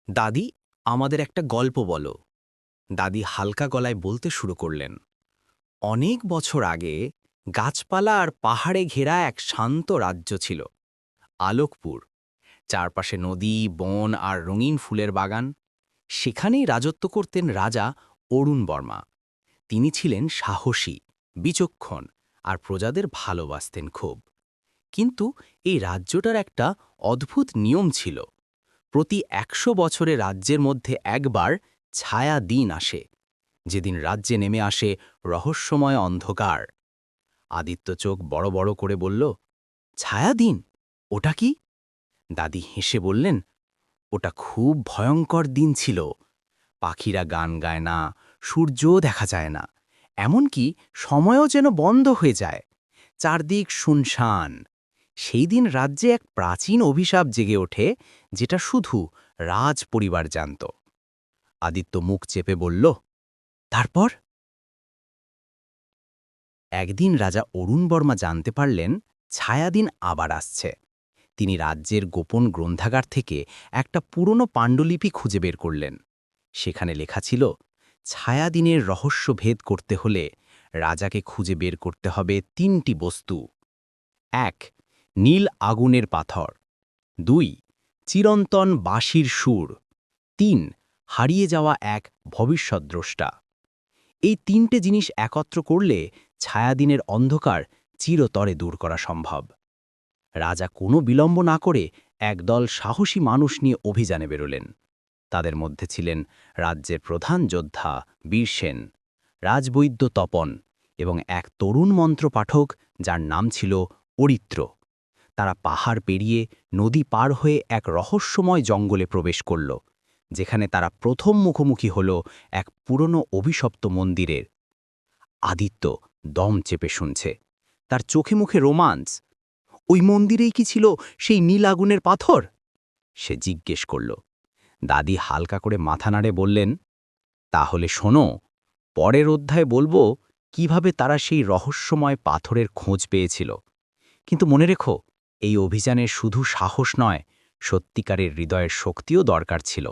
দাদি, আমাদের একটা গল্প বলো। দাদি হালকা গলায় বলতে শুরু করলেন। অনেক বছর আগে গাছপালা আর পাহাড়ে ঘেরা এক শান্ত রাজ্য ছিল, আলোকপুর। চারপাশে নদী, বন আর রঙিন ফুলের বাগান। সেখানেই রাজত্ব করতেন রাজা অরুণ বর্মা। তিনি ছিলেন সাহসী, বিচক্ষণ আর প্রজাদের ভালোবাসতেন খুব। কিন্তু এই রাজ্যটার একটা অদ্ভুত নিয়ম ছিল। প্রতি ১০০ বছরে রাজ্যের মধ্যে একবার ছায়া দিন আসে, যেদিন রাজ্যে নেমে আসে রহস্যময় অন্ধকার। আদিত্য চোখ বড় বড় করে বলল, ছায়া দিন? ওটা কি? দাদি হেসে বললেন, ওটা খুব ভয়ঙ্কর দিন ছিল। পাখিরা গান গায় না, সূর্যও দেখা যায় না, এমনকি সময়ও যেন বন্ধ হয়ে যায়। চারদিক শুনশান। সেই দিন রাজ্যে এক প্রাচীন অভিশাপ জেগে ওঠে, যেটা শুধু রাজ পরিবার জানত। আদিত্য মুখ চেপে বলল, তারপর? একদিন রাজা অরুণ বর্মা জানতে পারলেন ছায়াদিন আবার আসছে। তিনি রাজ্যের গোপন গ্রন্থাগার থেকে একটা পুরনো পাণ্ডুলিপি খুঁজে বের করলেন। সেখানে লেখা ছিল, ছায়াদিনের রহস্য ভেদ করতে হলে রাজাকে খুঁজে বের করতে হবে ৩টি বস্তু। ১. নীল আগুনের পাথর। ২. চিরন্তন বাঁশির সুর। ৩. হারিয়ে যাওয়া এক ভবিষ্যদ্দ্রষ্টা। এই ৩টে জিনিস একত্র করলে ছায়াদিনের অন্ধকার চিরতরে দূর করা সম্ভব। রাজা কোনো বিলম্ব না করে একদল সাহসী মানুষ নিয়ে অভিযানে বেরোলেন। তাদের মধ্যে ছিলেন রাজ্যের প্রধান যোদ্ধা বীর সেন, রাজবৈদ্য তপন এবং এক তরুণ মন্ত্রপাঠক যার নাম ছিল অরিত্র। তারা পাহাড় পেরিয়ে নদী পার হয়ে এক রহস্যময় জঙ্গলে প্রবেশ করল, যেখানে তারা প্রথম মুখোমুখি হল এক পুরনো অভিশপ্ত মন্দিরের। আদিত্য দম চেপে শুনছে, তার চোখে মুখে রোমাঞ্চ। ওই মন্দিরেই কি ছিল সেই নীল আগুনের পাথর? সে জিজ্ঞেস করল। দাদি হালকা করে মাথা নাড়ে বললেন, তাহলে শোনো, পরের অধ্যায়ে বলবো কিভাবে তারা সেই রহস্যময় পাথরের খোঁজ পেয়েছিল। কিন্তু মনে রেখো, এই অভিযানে শুধু সাহস নয়, সত্যিকারের হৃদয়ের শক্তিও দরকার ছিল।